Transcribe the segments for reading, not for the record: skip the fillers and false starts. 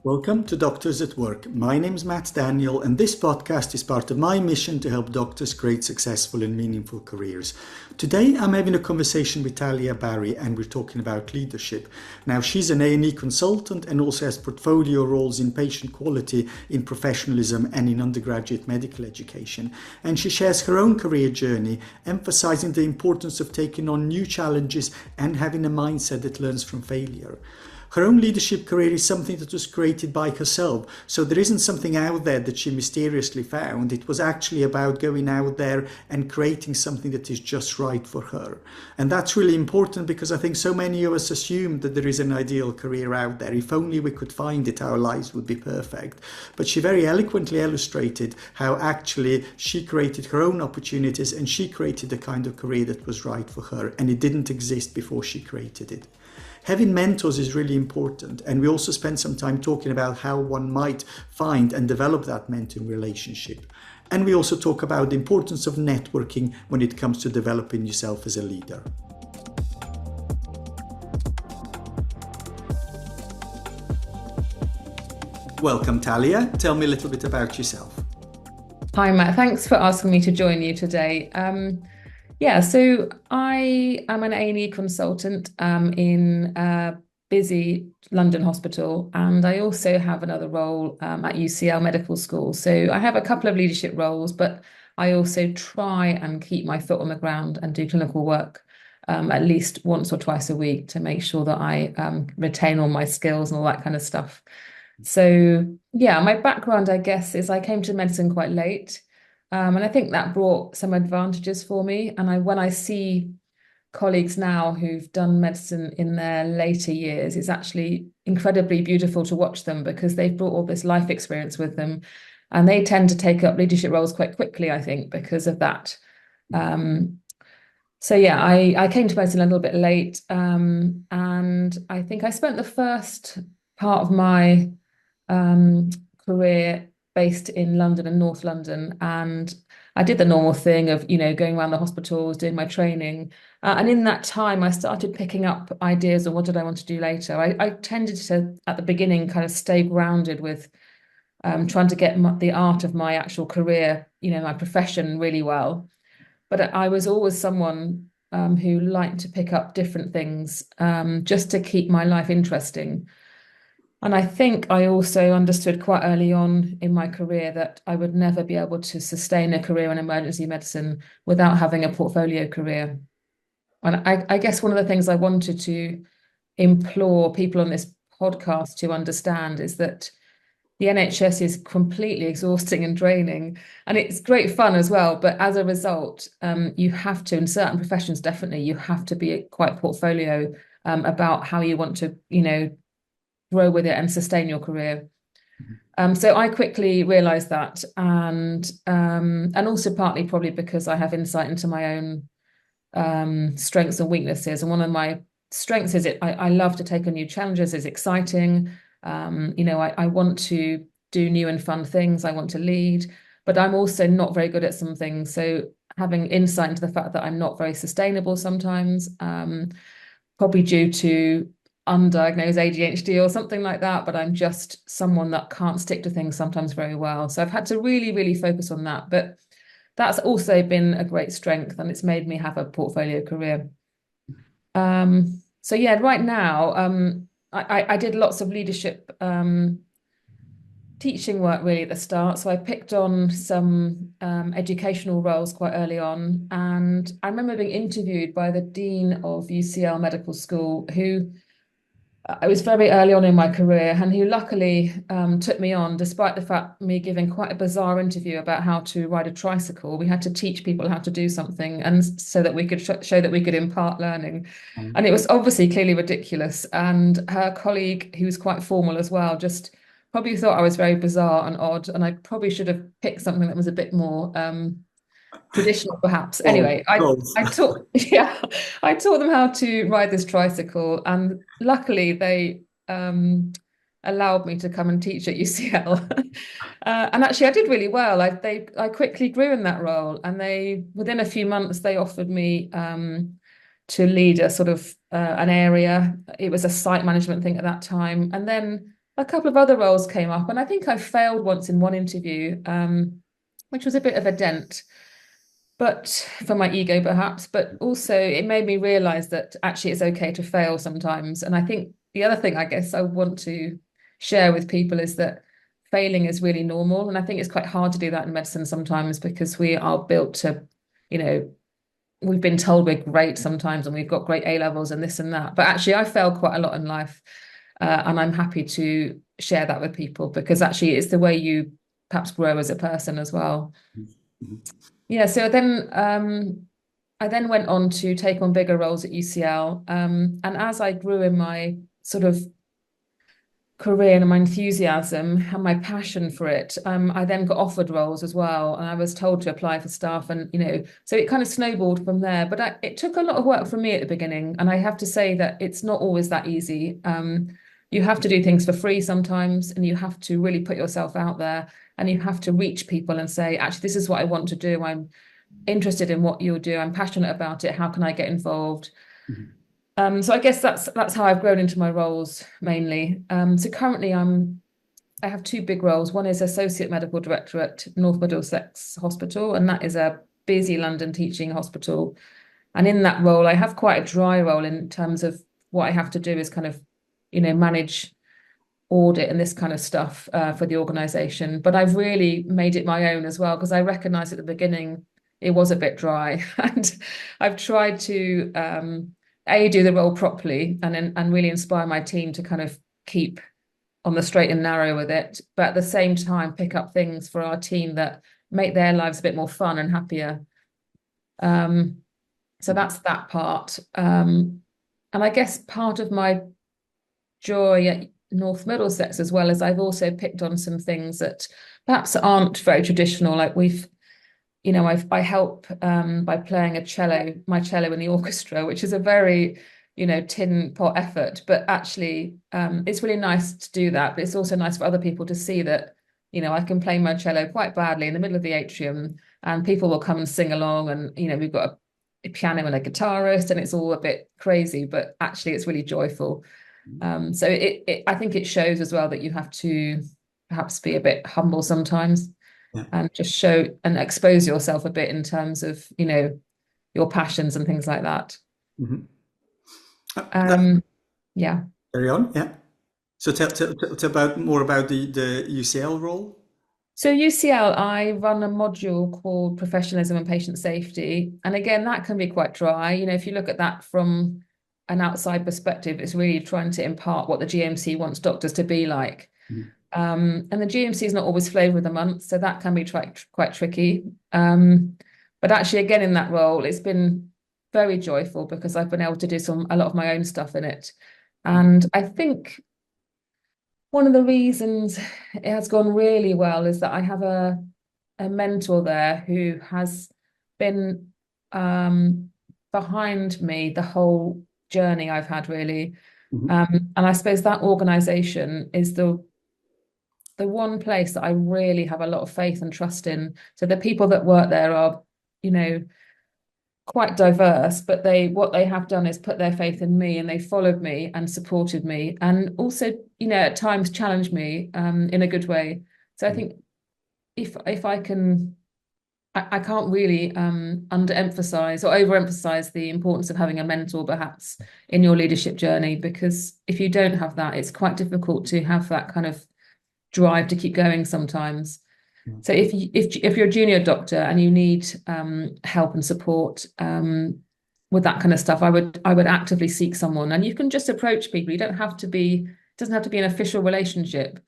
Welcome to Doctors at Work. My name's Matt Daniel, and this podcast is part of my mission to help doctors create successful and meaningful careers. Today, I'm having a conversation with Talia Barry, and we're talking about leadership. Now, she's an A&E consultant and also has portfolio roles in patient quality, in professionalism, and in undergraduate medical education. And she shares her own career journey, emphasizing the importance of taking on new challenges and having a mindset that learns from failure. Her own leadership career is something that was created by herself, so there isn't something out there that she mysteriously found. It was actually about going out there and creating something that is just right for her. And that's really important because I think so many of us assume that there is an ideal career out there. If only we could find it, our lives would be perfect. But she very eloquently illustrated how actually she created her own opportunities and she created the kind of career that was right for her, and it didn't exist before she created it. Having mentors is really important, and we also spend some time talking about how one might find and develop that mentoring relationship. And we also talk about the importance of networking when it comes to developing yourself as a leader. Welcome, Talia. Tell me a little bit about yourself. Hi, Matt. Thanks for asking me to join you today. So I am an A&E consultant in a busy London hospital, and I also have another role at UCL Medical School. So I have a couple of leadership roles, but I also try and keep my foot on the ground and do clinical work at least once or twice a week to make sure that I retain all my skills and all that kind of stuff. So yeah, my background, I guess, is I came to medicine quite late. And I think that brought some advantages for me. And when I see colleagues now who've done medicine in their later years, it's actually incredibly beautiful to watch them because they've brought all this life experience with them. And they tend to take up leadership roles quite quickly, I think, because of that. I came to medicine a little bit late. And I think I spent the first part of my career based in London and North London. And I did the normal thing of, going around the hospitals, doing my training. And in that time, I started picking up ideas of what did I want to do later. I tended to, at the beginning, kind of stay grounded with trying to get the art of my actual career, my profession really well. But I was always someone who liked to pick up different things just to keep my life interesting. And I think I also understood quite early on in my career that I would never be able to sustain a career in emergency medicine without having a portfolio career. And I guess one of the things I wanted to implore people on this podcast to understand is that the NHS is completely exhausting and draining, and it's great fun as well. But as a result, you have to, in certain professions, definitely, you have to be quite portfolio about how you want to, grow with it and sustain your career. So I quickly realized that, and also partly probably because I have insight into my own strengths and weaknesses. And one of my strengths is I love to take on new challenges. It's exciting. I want to do new and fun things. I want to lead, but I'm also not very good at some things. So having insight into the fact that I'm not very sustainable sometimes, probably due to undiagnosed ADHD or something like that, but I'm just someone that can't stick to things sometimes very well. So I've had to really, really focus on that. But that's also been a great strength, and it's made me have a portfolio career. Right now, I did lots of leadership teaching work really at the start. So I picked on some educational roles quite early on. And I remember being interviewed by the Dean of UCL Medical School, who I was very early on in my career, and who luckily took me on despite the fact me giving quite a bizarre interview about how to ride a tricycle. We had to teach people how to do something, and so that we could show that we could impart learning. And it was obviously clearly ridiculous. And her colleague, who was quite formal as well, just probably thought I was very bizarre and odd, and I probably should have picked something that was a bit more traditional perhaps. Anyway, I taught I taught them how to ride this tricycle, and luckily they allowed me to come and teach at UCL. And actually I did really well. I quickly grew in that role, and they within a few months they offered me to lead a sort of an area. It was a site management thing at that time, and then a couple of other roles came up, and I think I failed once in one interview, which was a bit of a dent, but for my ego perhaps, but also it made me realize that actually it's okay to fail sometimes. And I think the other thing I guess I want to share with people is that failing is really normal. And I think it's quite hard to do that in medicine sometimes because we are built to, you know, we've been told we're great sometimes and we've got great A levels and this and that. But actually, I failed quite a lot in life. And I'm happy to share that with people because actually it's the way you perhaps grow as a person as well. Mhm. Yeah, so then I then went on to take on bigger roles at UCL. And as I grew in my sort of career and my enthusiasm and my passion for it, I then got offered roles as well. And I was told to apply for stuff. And, so it kind of snowballed from there. But it took a lot of work from me at the beginning. And I have to say that it's not always that easy. You have to do things for free sometimes, and you have to really put yourself out there and you have to reach people and say, actually, this is what I want to do. I'm interested in what you'll do. I'm passionate about it. How can I get involved? Mhm. So I guess that's how I've grown into my roles mainly. So currently I have two big roles. One is Associate Medical Director at North Middlesex Hospital, and that is a busy London teaching hospital. And in that role, I have quite a dry role in terms of what I have to do is kind of, manage audit and this kind of stuff for the organization. But I've really made it my own as well, because I recognized at the beginning it was a bit dry. And I've tried to do the role properly and really inspire my team to kind of keep on the straight and narrow with it, but at the same time pick up things for our team that make their lives a bit more fun and happier. So that's that part. And I guess part of my joy at North Middlesex as well is I've also picked on some things that perhaps aren't very traditional. Like I help by playing my cello in the orchestra, which is a very, tin pot effort. But actually, it's really nice to do that. But it's also nice for other people to see that, I can play my cello quite badly in the middle of the atrium, and people will come and sing along. And we've got a piano and a guitarist, and it's all a bit crazy, but actually, it's really joyful. So I think it shows as well that you have to perhaps be a bit humble sometimes Yeah. and just show and expose yourself a bit in terms of, your passions and things like that. Mhm. That, Um, yeah. carry on. Yeah. So tell about more about the UCL role. So UCL, I run a module called professionalism and patient safety. And again, that can be quite dry. If you look at that from an outside perspective, it's really trying to impart what the GMC wants doctors to be like. Mhm. And the GMC is not always flavour of the month, so that can be quite tricky. But actually, again, in that role, it's been very joyful because I've been able to do a lot of my own stuff in it. And I think one of the reasons it has gone really well is that I have a mentor there who has been behind me the whole journey I've had, really. Mhm. And I suppose that organization is the one place that I really have a lot of faith and trust in. So the people that work there are, you know, quite diverse, but what they have done is put their faith in me, and they followed me and supported me, and also, at times challenged me in a good way. So I think if I can, I can't really underemphasize or overemphasize the importance of having a mentor perhaps in your leadership journey, because if you don't have that, it's quite difficult to have that kind of drive to keep going sometimes. So if you're a junior doctor and you need help and support with that kind of stuff, I would actively seek someone, and you can just approach people. You don't have to be it doesn't have to be an official relationship,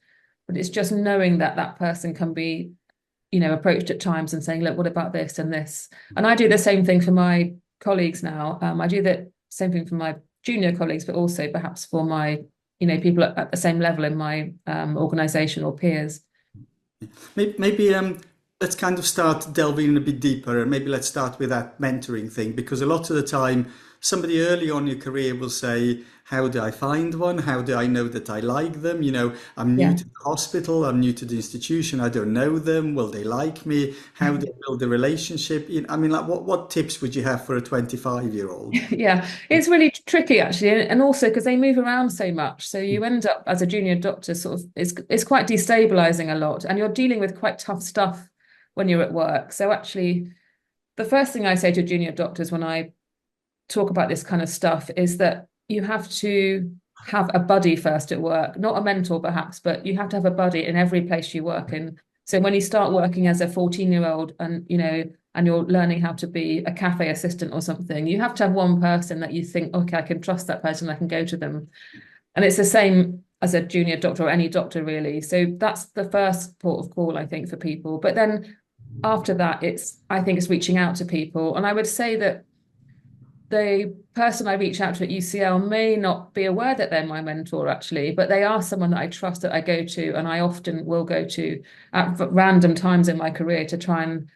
but it's just knowing that that person can be, approached at times and saying, look, what about this and this? And I do the same thing for my colleagues now. I do the same thing for my junior colleagues, but also perhaps for my, people at the same level in my organization or peers. Maybe let's kind of start delving in a bit deeper, and maybe let's start with that mentoring thing, because a lot of the time somebody early on in your career will say, how do I find one? How do I know that I like them? I'm new Yeah. to the hospital, I'm new to the institution, I don't know them. Will they like me? How do I build a relationship? I mean, like, what tips would you have for a 25-year-old? Yeah, it's really tricky actually, and also because they move around so much, so you end up as a junior doctor sort of it's quite destabilizing a lot, and you're dealing with quite tough stuff when you're at work. So actually, the first thing I say to junior doctors when I talk about this kind of stuff is that you have to have a buddy first at work, not a mentor perhaps, but you have to have a buddy in every place you work in. So when you start working as a 14-year-old and and you're learning how to be a cafe assistant or something, you have to have one person that you think, okay, I can trust that person, I can go to them. And it's the same as a junior doctor or any doctor really. So that's the first port of call, I think, for people. But then after that, I think it's reaching out to people. And I would say that the person I reach out to at UCL may not be aware that they're my mentor actually, but they are someone that I trust, that I go to, and I often will go to at random times in my career to try and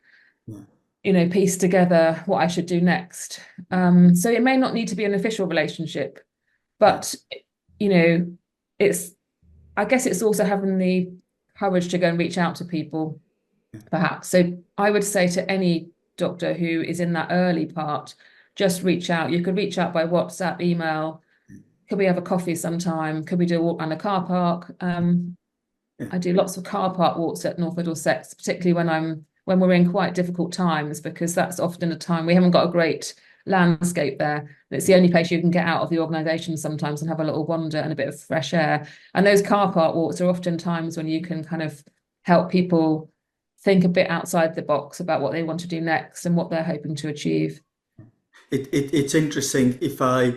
piece together what I should do next. So it may not need to be an official relationship, Yeah. but you know, it's I guess it's also having the courage to go and reach out to people, perhaps. So I would say to any doctor who is in that early part, just reach out. You could reach out by WhatsApp, email. Could we have a coffee sometime? Could we do a walk around a car park? Yeah. I do lots of car park walks at North Middlesex, particularly when we're in quite difficult times, because that's often a time we haven't got a great landscape there. It's the only place you can get out of the organisation sometimes and have a little wander and a bit of fresh air. And those car park walks are often times when you can kind of help people think a bit outside the box about what they want to do next and what they're hoping to achieve. It's interesting if I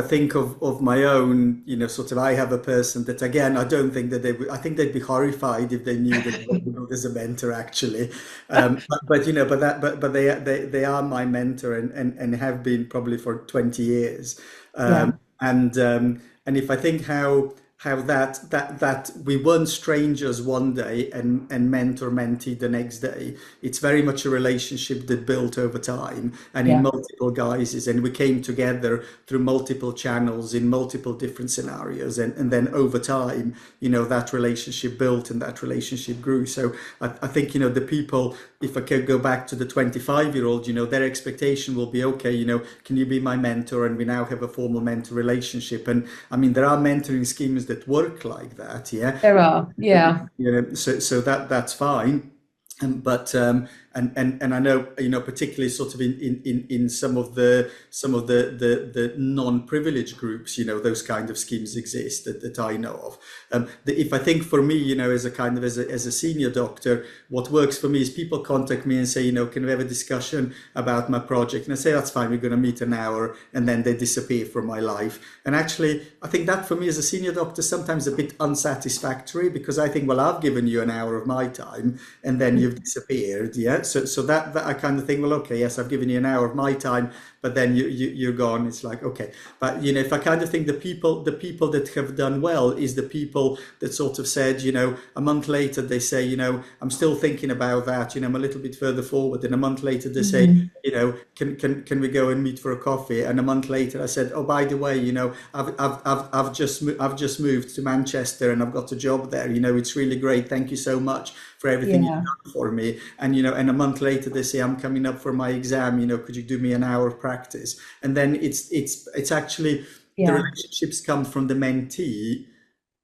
think of my own, sort of, I have a person that, again, I don't think that I think they'd be horrified if they knew that there's a mentor actually. But they are my mentor and have been probably for 20 years. Yeah, And if I think how that we weren't strangers one day and mentor mentee the next day. It's very much a relationship that built over time and in yeah, multiple guises, and we came together through multiple channels in multiple different scenarios, and then over time, that relationship built and that relationship grew. So I think, the people, if I could go back to the 25-year-old, their expectation will be, okay, can you be my mentor? And we now have a formal mentor relationship. And I mean, there are mentoring schemes that work like that, yeah. there are. Yeah, So that's fine. But and I know, particularly sort of in some of the non-privileged groups, those kind of schemes exist that I know of. If I think for me, as a kind of as a senior doctor, what works for me is people contact me and say, can we have a discussion about my project? And I say, that's fine, we're going to meet an hour, and then they disappear from my life. And actually, I think that for me as a senior doctor, sometimes a bit unsatisfactory, because I think, well, I've given you an hour of my time, and then you've disappeared. Yeah. So that I kind of think, well, okay, yes, I've given you an hour of my time, but then you're gone. It's like, okay. But if I kind of think the people that have done well is the people that sort of said, a month later they say, I'm still thinking about that, I'm a little bit further forward, and a month later they say, Mhm. can we go and meet for a coffee? And a month later I said, oh, by the way, I've just moved to Manchester and I've got a job there. It's really great. Thank you so much for everything you've Yeah, done for me. And and a month later they say, I'm coming up for my exam, could you do me an hour of practice? And then it's actually, the yeah, relationships come from the mentee,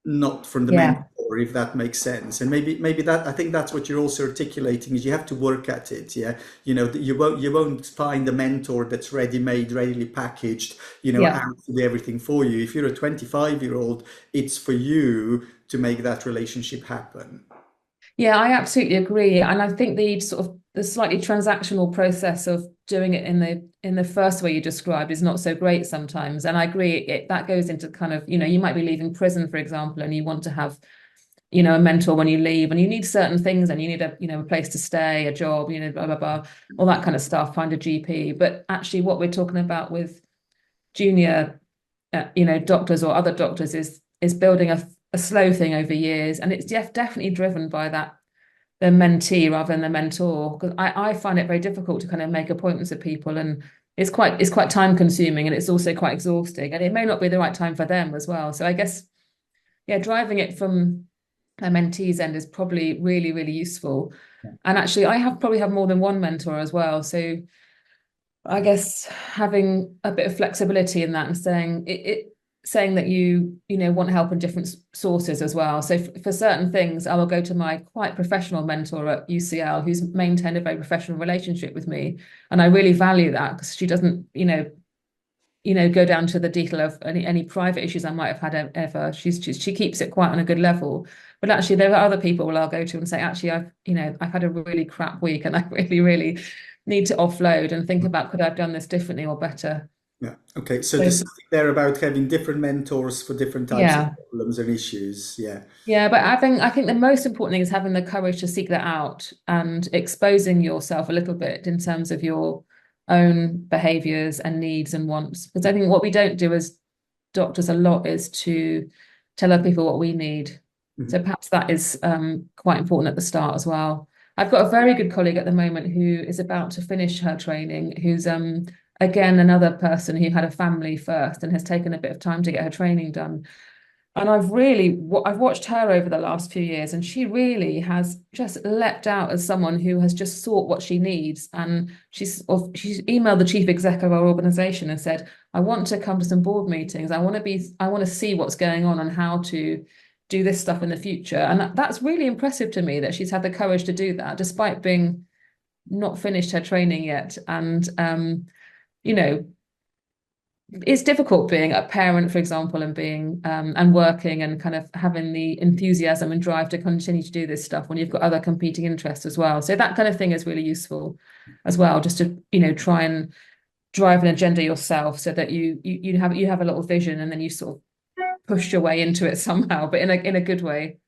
not from the yeah, mentor, if that makes sense. And maybe that, I think that's what you're also articulating, is you have to work at it. Yeah. You won't find a mentor that's ready made, readily packaged, yeah. out to do everything for you. If you're a 25-year-old, it's for you to make that relationship happen. Yeah, I absolutely agree. And I think the slightly transactional process of doing it in the first way you described is not so great sometimes. And I agree, that goes into kind of, you might be leaving prison, for example, and you want to have, a mentor when you leave, and you need certain things, and you need a place to stay, a job, blah, blah, blah, all that kind of stuff, find a GP. But actually what we're talking about with junior doctors or other doctors is building a slow thing over years, and it's definitely driven by the mentee rather than the mentor. Because I find it very difficult to kind of make appointments with people and it's quite time consuming, and it's also quite exhausting, and it may not be the right time for them as well. So I guess, yeah, driving it from a mentee's end is probably really, really useful. And actually, probably have more than one mentor as well. So I guess having a bit of flexibility in that, and saying that you know want help in different sources as well. So for certain things, I will go to my quite professional mentor at UCL, who's maintained a very professional relationship with me, and I really value that, because she doesn't go down to the detail of any private issues I might have had ever. She keeps it quite on a good level. But actually, there are other people I'll go to and say, actually, I've had a really crap week, and I really, really need to offload and think about, could I have done this differently or better? Yeah. Okay. So there's So something there about having different mentors for different types of yeah. problems and issues. Yeah. Yeah, but I think the most important thing is having the courage to seek that out and exposing yourself a little bit in terms of your own behaviors and needs and wants. Because I think what we don't do as doctors a lot is to tell other people what we need. So Mhm. perhaps that is quite important at the start as well. I've got a very good colleague at the moment who is about to finish her training, who's again another person who had a family first and has taken a bit of time to get her training done. And I've watched her over the last few years, and she really has just leapt out as someone who has just sought what she needs. And she's emailed the chief exec of our organization and said, I want to come to some board meetings. I want to see what's going on and how to do this stuff in the future. And that's really impressive to me, that she's had the courage to do that, despite being not finished her training yet. And you know, it's difficult being a parent, for example, and being and working and kind of having the enthusiasm and drive to continue to do this stuff when you've got other competing interests as well. So that kind of thing is really useful as well, just to try and drive an agenda yourself, so that you have a little vision, and then you sort of push your way into it somehow, but in a good way.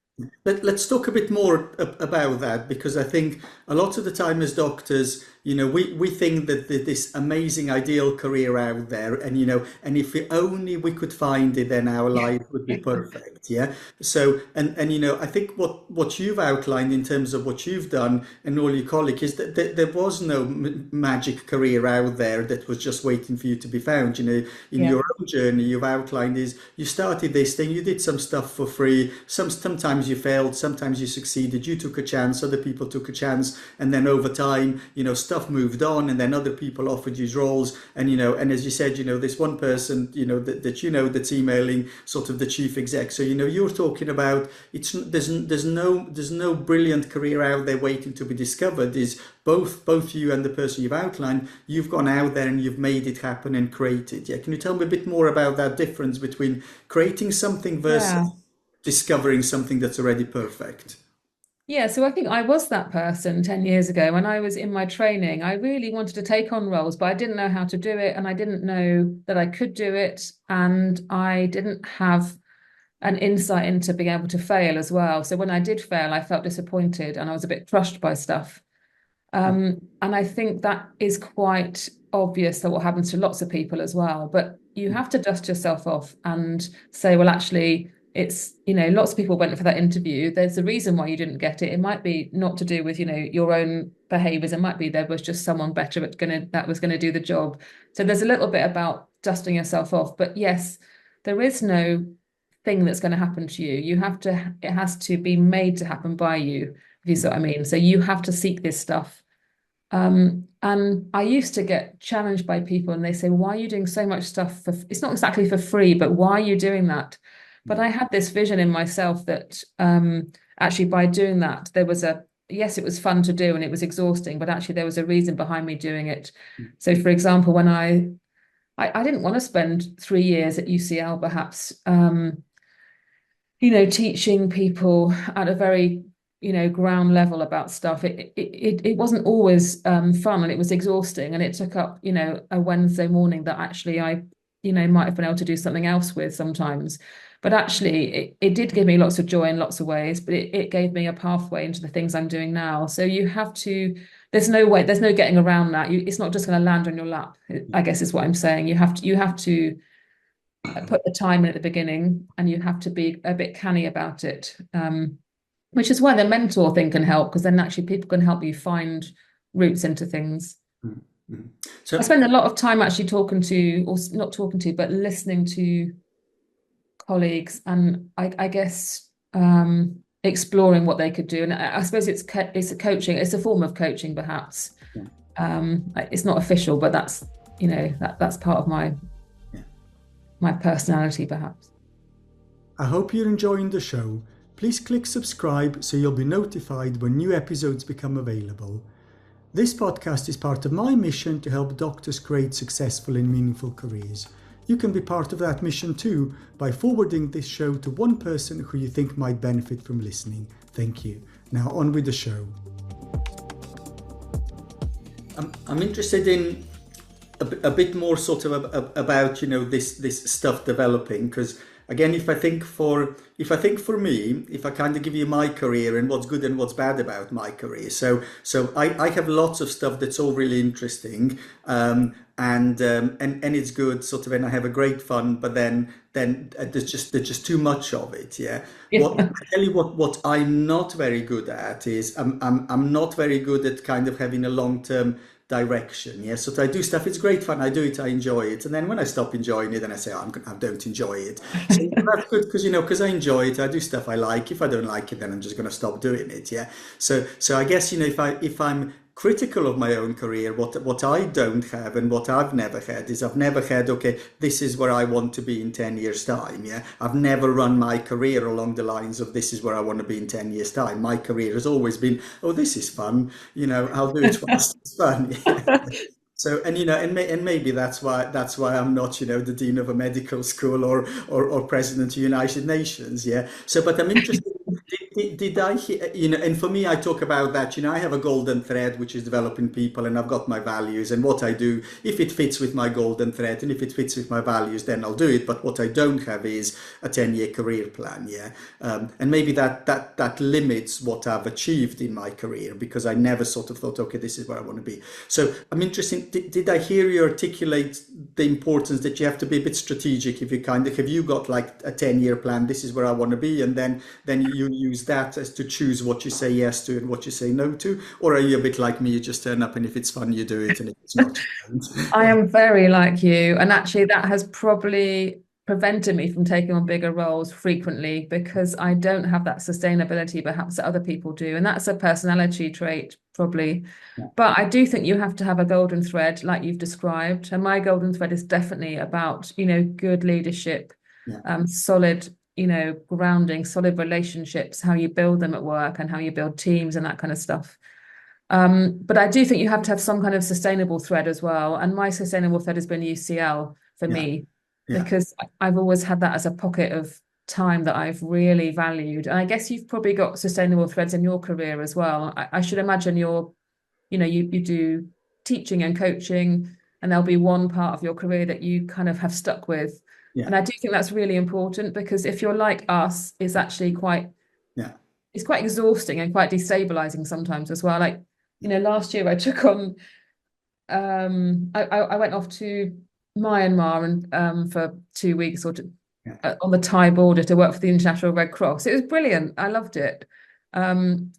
Let's talk a bit more about that, because I think a lot of the time as doctors, we think that this amazing ideal career out there, and and if we could find it, then our life would be perfect. Yeah. So, I think what you've outlined in terms of what you've done and all your colleagues is that there was no magic career out there that was just waiting for you to be found. In Yeah. your own journey, you've outlined is you started this thing, you did some stuff for free. Sometimes you failed, sometimes you succeeded. You took a chance, other people took a chance, and then over time, stuff moved on, and then other people offered you roles. And as you said, this one person, that's emailing sort of the chief exec. So you're talking about there's no brilliant career out there waiting to be discovered. Is both you and the person you've outlined, you've gone out there and you've made it happen and created. Yeah, can you tell me a bit more about that difference between creating something versus Yeah. discovering something that's already perfect? Yeah, so I think I was that person 10 years ago when I was in my training. I really wanted to take on roles, but I didn't know how to do it, and I didn't know that I could do it, and I didn't have an insight into being able to fail as well. So when I did fail, I felt disappointed and I was a bit crushed by stuff. And I think that is quite obvious, that what happens to lots of people as well. But you have to dust yourself off and say, well, actually, lots of people went for that interview. There's a reason why you didn't get it. It might be not to do with, your own behaviors. It might be there was just someone better that was gonna do the job. So there's a little bit about dusting yourself off. But yes, there is no thing that's going to happen to you. It has to be made to happen by you, if you see what I mean. So you have to seek this stuff. And I used to get challenged by people, and they say, why are you doing so much stuff it's not exactly for free, but why are you doing that? But I had this vision in myself that actually by doing that, yes, it was fun to do and it was exhausting, but actually there was a reason behind me doing it. So for example, when I didn't want to spend 3 years at UCL, perhaps, teaching people at a very, ground level about stuff. It wasn't always fun, and it was exhausting, and it took up, a Wednesday morning that actually I, might have been able to do something else with sometimes. But actually, it did give me lots of joy in lots of ways, but it gave me a pathway into the things I'm doing now. So there's no way, there's no getting around that. It's not just going to land on your lap, I guess is what I'm saying. You have to put the time in at the beginning, and you have to be a bit canny about it, which is why the mentor thing can help, because then actually people can help you find routes into things. I So spend a lot of time actually talking to, or not talking to, but listening to colleagues, and I guess exploring what they could do. And I suppose it's a coaching, it's a form of coaching, perhaps. yeah, It's not official, but that's that's part of yeah. my personality, perhaps. I hope you're enjoying the show. Please click subscribe so you'll be notified when new episodes become available. This podcast is part of my mission to help doctors create successful and meaningful careers. You can be part of that mission too by forwarding this show to one person who you think might benefit from listening. Thank you. Now on with the show. I'm interested in a bit more sort of about this stuff developing, because again, if I think for me, if I kind of give you my career and what's good and what's bad about my career, so I have lots of stuff that's all really interesting, and it's good sort of, and I have a great fun, but then there's just too much of it. Yeah. What Yeah. I tell you, what I'm not very good at is I'm not very good at kind of having a long term direction. Yeah, so I do stuff, it's great fun, I do it, I enjoy it, and then when I stop enjoying it, then I say, oh, I don't enjoy it. So that's good, because I enjoy it, I do stuff I like. If I don't like it, then I'm just going to stop doing it. Yeah. So I guess, if I'm critical of my own career, what I don't have and what I've never had is, I've never had, okay, this is where I want to be in 10 years time. Yeah, I've never run my career along the lines of, this is where I want to be in 10 years time. My career has always been, oh, this is fun, I'll do it whilst it's fun. Yeah. So, and maybe that's why I'm not, the dean of a medical school, or president of the United Nations. Yeah. So, but I'm interested. Did I hear, and for me, I talk about that, I have a golden thread, which is developing people, and I've got my values, and what I do, if it fits with my golden thread and if it fits with my values, then I'll do it. But what I don't have is a 10-year career plan. Yeah. And maybe that limits what I've achieved in my career, because I never sort of thought, okay, this is where I want to be. So I'm interested, did I hear you articulate the importance that you have to be a bit strategic? If you kind of, have you got like a 10-year plan, this is where I want to be, and then you use that as to choose what you say yes to and what you say no to? Or are you a bit like me, you just turn up, and if it's fun, you do it, and if it's not, you I don't? am very like you, and actually that has probably prevented me from taking on bigger roles frequently, because I don't have that sustainability perhaps that other people do, and that's a personality trait probably. Yeah, But I do think you have to have a golden thread like you've described, and my golden thread is definitely about, good leadership, yeah, solid, grounding, solid relationships, how you build them at work and how you build teams and that kind of stuff. But I do think you have to have some kind of sustainable thread as well. And my sustainable thread has been UCL for yeah, me, yeah, because I've always had that as a pocket of time that I've really valued. And I guess you've probably got sustainable threads in your career as well. I should imagine you do teaching and coaching, and there'll be one part of your career that you kind of have stuck with. yeah, And I do think that's really important, because if you're like us, it's actually yeah, it's quite exhausting and quite destabilizing sometimes as well. Like, last year I took on I went off to Myanmar and for 2 weeks, yeah, on the Thai border, to work for the International Red Cross. It was brilliant. I loved it. Um,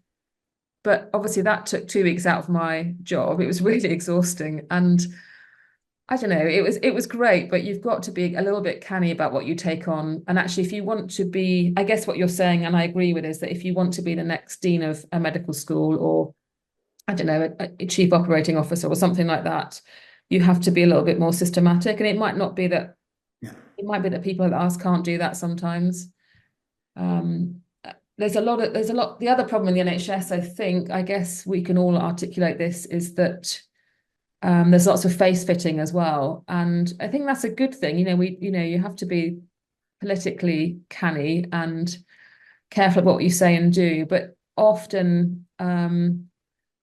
but obviously that took 2 weeks out of my job. It was really exhausting. And I don't know, it was great, but you've got to be a little bit canny about what you take on. And actually, if you want to be, I guess what you're saying, and I agree with, is that if you want to be the next dean of a medical school, or I don't know, a chief operating officer or something like that, you have to be a little bit more systematic. And it might not be that, yeah, it might be that people like us can't do that sometimes. Um, there's a lot. The other problem in the NHS, I think, I guess we can all articulate this, is that there's lots of face fitting as well. And I think that's a good thing. You have to be politically canny and careful about what you say and do. But often,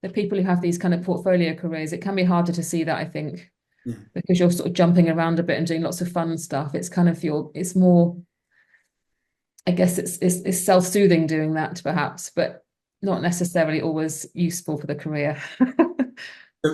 the people who have these kind of portfolio careers, it can be harder to see that, I think, yeah. because you're sort of jumping around a bit and doing lots of fun stuff. It's kind of it's more, I guess it's self-soothing doing that perhaps, but not necessarily always useful for the career.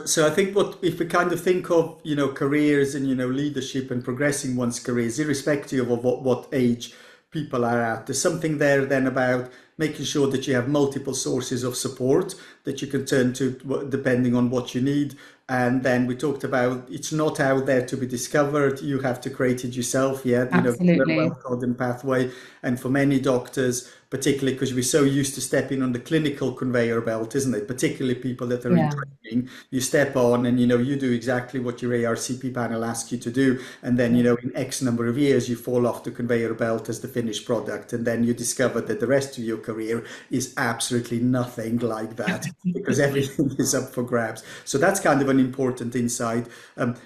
So I think, what if we kind of think of, careers and, leadership and progressing one's careers, irrespective of what age people are at, there's something there then about making sure that you have multiple sources of support that you can turn to depending on what you need. And then we talked about it's not out there to be discovered. You have to create it yourself. Yeah, there's no Absolutely. well-trodden pathway. And for many doctors, particularly because we're so used to stepping on the clinical conveyor belt, isn't it? Particularly people that are in Yeah. training, you step on and you do exactly what your ARCP panel asks you to do, and then Yeah. in X number of years you fall off the conveyor belt as the finished product, and then you discover that the rest of your career is absolutely nothing like that because everything is up for grabs. So that's kind of an important insight.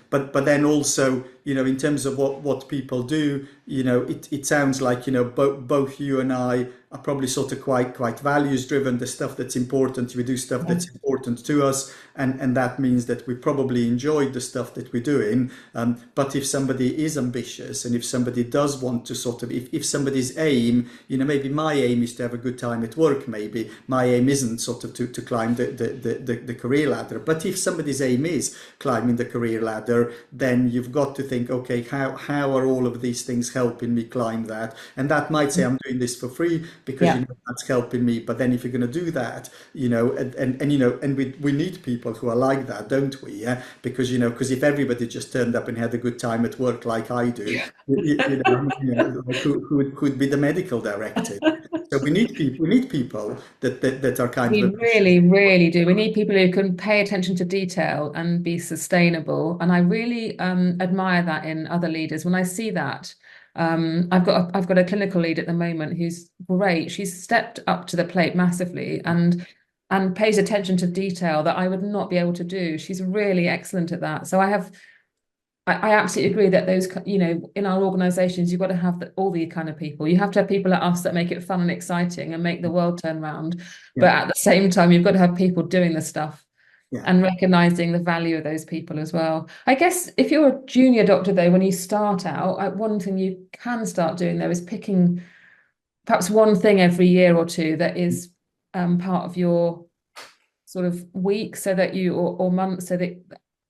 But then also, in terms of what people do, it sounds like both you and I are probably sort of quite values driven. The stuff that's important, we do stuff Yeah. that's important to us, and that means that we probably enjoy the stuff that we're doing. But if somebody is ambitious, and if somebody does want to sort of, if somebody's aim, maybe my aim is to have a good time at work, maybe my aim isn't sort of to climb the career ladder. But if somebody's aim is climbing the career ladder, then you've got to think, okay, how are all of these things helping me climb that? And that might say I'm doing this for free because Yeah. that's helping me. But then if you're going to do that, and we need people who are like that, don't we? Yeah, because if everybody just turned up and had a good time at work like I do, like who'd be the medical director? So we need people that are kind of We ambitious. really, really do. We need people who can pay attention to detail and be sustainable. And I really admire that in other leaders. When I see that, I've got a clinical lead at the moment who's great. She's stepped up to the plate massively and pays attention to detail that I would not be able to do. She's really excellent at that. So I absolutely agree that those, in our organizations, you've got to have all these kind of people. You have to have people like us that make it fun and exciting and make the world turn round. But Yeah, at the same time, you've got to have people doing the stuff yeah, and recognizing the value of those people as well. I guess if you're a junior doctor, though, when you start out, one thing you can start doing there is picking perhaps one thing every year or two that is part of your sort of week so that or month so that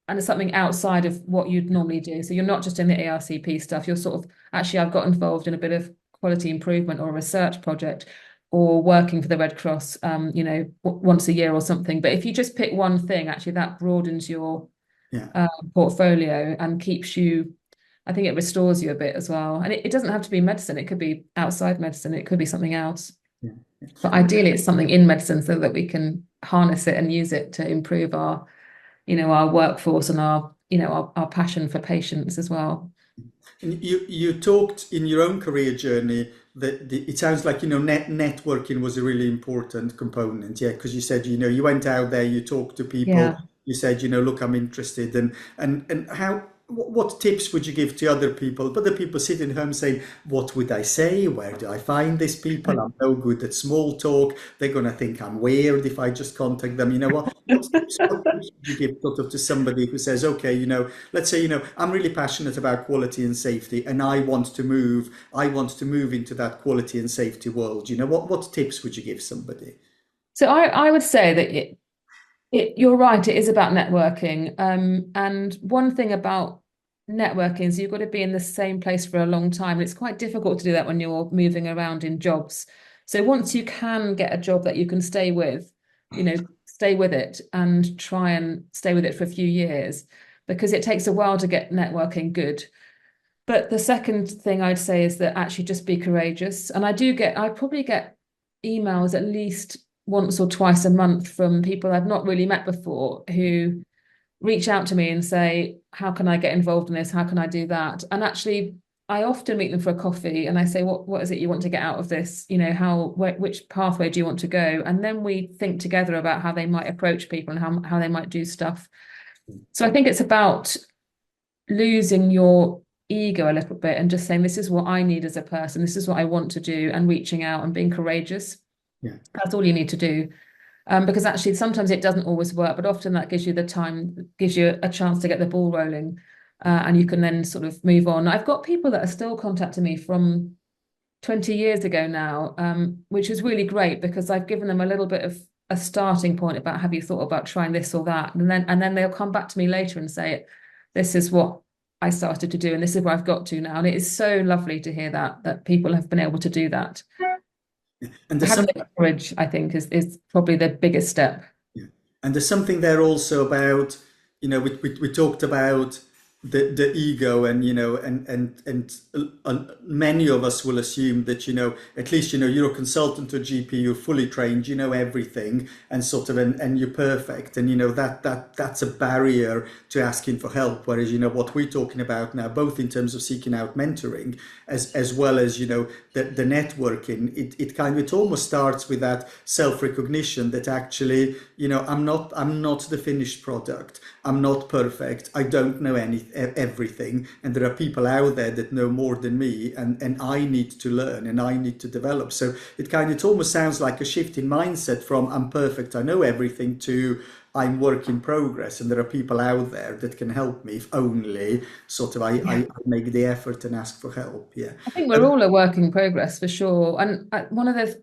and it's something outside of what you'd normally do. So you're not just in the ARCP stuff. You're sort of actually I've got involved in a bit of quality improvement or a research project or working for the Red Cross, once a year or something. But if you just pick one thing, actually that broadens your yeah, portfolio and keeps you, I think it restores you a bit as well. And it doesn't have to be medicine. It could be outside medicine. It could be something else. yeah, yeah. But ideally, it's something in medicine so that we can harness it and use it to improve our workforce and our passion for patients as well. And you talked in your own career journey that it sounds like networking was a really important component. Yeah, because you said you went out there, you talked to people, Yeah. you said look, I'm interested, and how. What tips would you give to other people? Other people sitting home saying, "What would I say? Where do I find these people? I'm no good at small talk. They're gonna think I'm weird if I just contact them." You know what? What tips would you give sort of to somebody who says, "Okay, let's say I'm really passionate about quality and safety, and I want to move into that quality and safety world." What tips would you give somebody? So I would say that you're right, it is about networking. And one thing about networking is you've got to be in the same place for a long time. And it's quite difficult to do that when you're moving around in jobs. So once you can get a job that you can stay with it and try and stay with it for a few years, because it takes a while to get networking good. But the second thing I'd say is that actually just be courageous. And I probably get emails at least once or twice a month from people I've not really met before who reach out to me and say, how can I get involved in this? How can I do that? And actually, I often meet them for a coffee and I say, what is it you want to get out of this? Which pathway do you want to go? And then we think together about how they might approach people and how they might do stuff. So I think it's about losing your ego a little bit and just saying, this is what I need as a person, this is what I want to do, and reaching out and being courageous. Yeah. That's all you need to do. Because actually sometimes it doesn't always work, but often that gives you the time, gives you a chance to get the ball rolling, and you can then sort of move on. I've got people that are still contacting me from 20 years ago now, which is really great because I've given them a little bit of a starting point about, have you thought about trying this or that? And then they'll come back to me later and say, this is what I started to do and this is where I've got to now. And it is so lovely to hear that people have been able to do that. And there's Having some the courage, I think, is probably the biggest step. Yeah. And there's something there also about we talked about the ego, and many of us will assume that at least you're a consultant or GP, you're fully trained, you know everything, and sort of and you're perfect, and that's a barrier to asking for help. Whereas what we're talking about now, both in terms of seeking out mentoring as well as the networking, it almost starts with that self-recognition that actually I'm not the finished product. I'm not perfect. I don't know everything, and there are people out there that know more than me, and I need to learn and I need to develop. So it almost sounds like a shift in mindset from I'm perfect, I know everything, to I'm work in progress, and there are people out there that can help me if only sort of I make the effort and ask for help. Yeah. I think we're Um, all a work in progress for sure. And one of the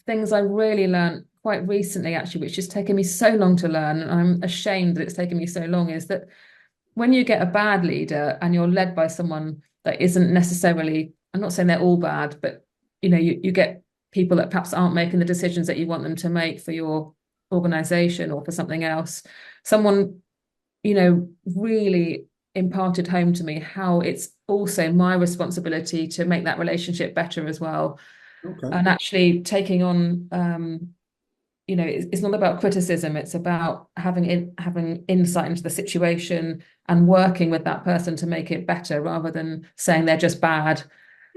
things I really learned quite recently, actually, which has taken me so long to learn, and I'm ashamed that it's taken me so long, is that when you get a bad leader and you're led by someone that isn't necessarily, I'm not saying they're all bad, but you get people that perhaps aren't making the decisions that you want them to make for your organization or for something else. Someone, really imparted home to me how it's also my responsibility to make that relationship better as well. okay. And actually taking on it's not about criticism, it's about having insight into the situation and working with that person to make it better rather than saying they're just bad.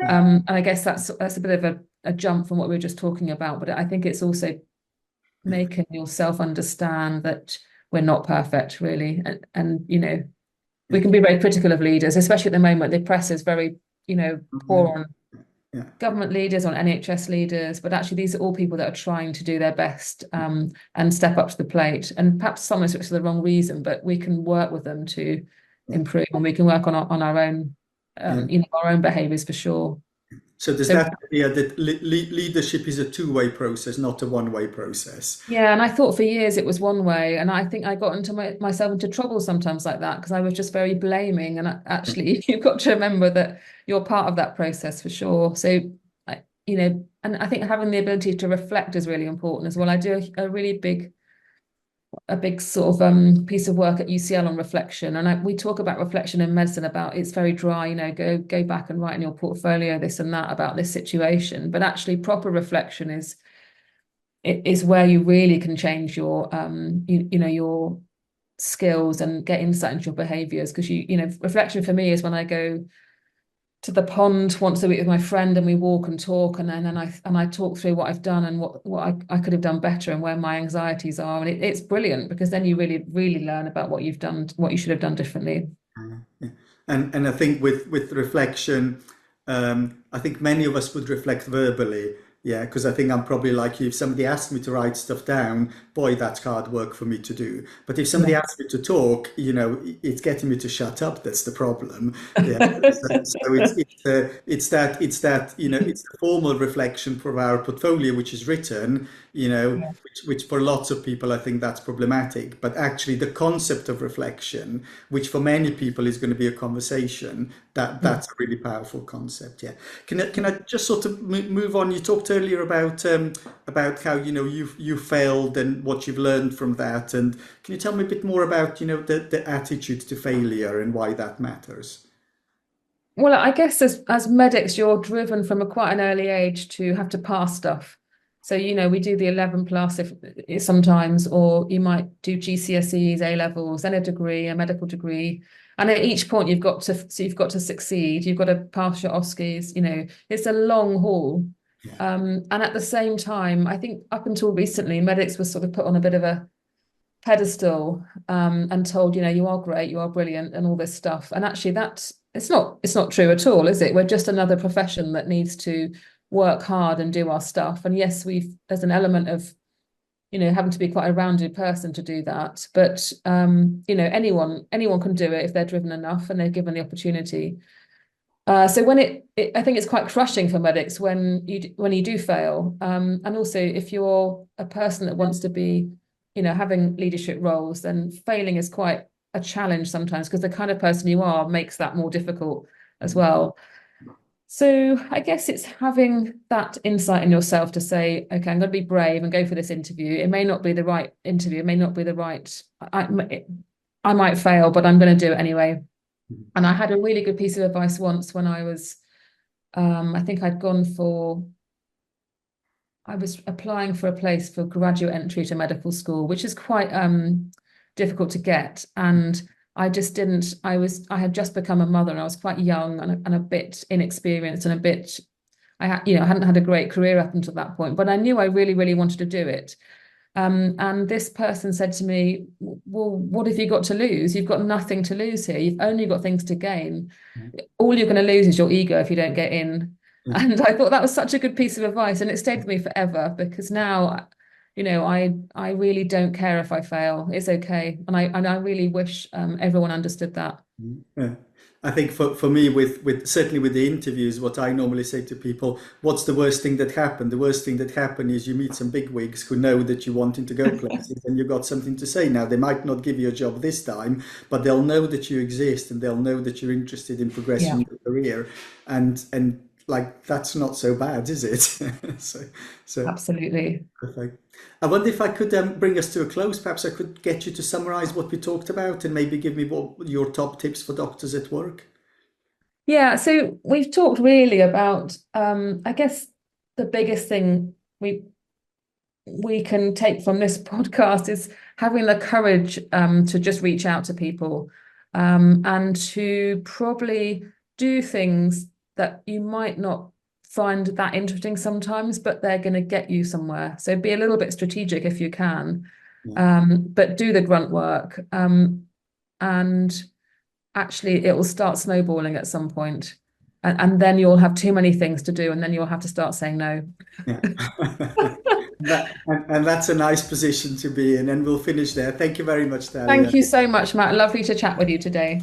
And I guess that's a bit of a jump from what we were just talking about, but I think it's also making yourself understand that we're not perfect, really. And we Yeah. can be very critical of leaders, especially at the moment. The press is very, poor on Yeah. government leaders, on NHS leaders, but actually these are all people that are trying to do their best, and step up to the plate. And perhaps sometimes it's for the wrong reason, but we can work with them to Yeah. improve, and we can work on our own, Yeah. our own behaviours for sure. So does So that idea that leadership is a two-way process, not a one-way process? yeah, and I thought for years it was one way, and I think I got into myself into trouble sometimes like that because I was just very blaming. And actually, you've got to remember that you're part of that process for sure. So, and I think having the ability to reflect is really important as well. I do a really big sort of piece of work at UCL on reflection, and we talk about reflection in medicine, about it's very dry, go back and write in your portfolio this and that about this situation, but actually proper reflection is where you really can change your your skills and get insight into your behaviors. Because reflection for me is when I go to the pond once a week with my friend and we walk and talk, and then I talk through what I've done and what I could have done better and where my anxieties are, and it's brilliant because then you really really learn about what you've done, what you should have done differently. Yeah. And I think with reflection, I think many of us would reflect verbally. Yeah, because I think I'm probably like you. If somebody asked me to write stuff down, boy, that's hard work for me to do. But if somebody Yeah. asks me to talk, it's getting me to shut up. That's the problem. Yeah. So it's that it's the formal reflection for our portfolio, which is written, Yeah. which for lots of people I think that's problematic. But actually, the concept of reflection, which for many people is going to be a conversation, Mm. that's a really powerful concept. Yeah. Can I just sort of move on? You talked earlier about how you failed and what you've learned from that, and can you tell me a bit more about the attitude to failure and why that matters? Well, I guess as medics, you're driven from quite an early age to have to pass stuff. So, we do the 11 plus if sometimes, or you might do GCSEs, A levels, then a degree, a medical degree. And at each point you've got to succeed, you've got to pass your OSCEs, it's a long haul. Yeah. And at the same time, I think up until recently, medics were sort of put on a bit of a pedestal, and told, you are great, you are brilliant, and all this stuff. And actually, it's not true at all, is it? We're just another profession that needs to work hard and do our stuff. And yes, there's an element of having to be quite a rounded person to do that. But anyone can do it if they're driven enough and they're given the opportunity. So I think it's quite crushing for medics when you do fail, and also if you're a person that wants to be, having leadership roles, then failing is quite a challenge sometimes because the kind of person you are makes that more difficult as well. So I guess it's having that insight in yourself to say, okay, I'm going to be brave and go for this interview. It may not be the right interview. It may not be the right. I I might fail, but I'm going to do it anyway. And I had a really good piece of advice once when I was, I think I was applying for a place for graduate entry to medical school, which is quite difficult to get. And I just didn't, I had just become a mother and I was quite young and a bit inexperienced and a bit, I hadn't had a great career up until that point, but I knew I really, really wanted to do it. And this person said to me, well, what have you got to lose? You've got nothing to lose here. You've only got things to gain. All you're going to lose is your ego if you don't get in. Yeah. And I thought that was such a good piece of advice. And it stayed with me forever because now, I really don't care if I fail. It's okay. And I really wish everyone understood that. Yeah. I think for me, with certainly with the interviews, what I normally say to people, what's the worst thing that happened? The worst thing that happened is you meet some bigwigs who know that you're wanting to go places and you've got something to say. Now, they might not give you a job this time, but they'll know that you exist and they'll know that you're interested in Yeah, progressing your career. And like, that's not so bad, is it? So, so absolutely. perfect. I wonder if I could bring us to a close. Perhaps I could get you to summarize what we talked about and maybe give me what your top tips for doctors at work. Yeah, so we've talked really about, I guess the biggest thing we can take from this podcast is having the courage to just reach out to people and to probably do things that you might not find that interesting sometimes, but they're going to get you somewhere. So be a little bit strategic if you can, Yeah. but do the grunt work. And actually, it will start snowballing at some point. And then you'll have too many things to do, and then you'll have to start saying no. Yeah. And that's a nice position to be in. And we'll finish there. Thank you very much, Talia. Thank you so much, Matt. Lovely to chat with you today.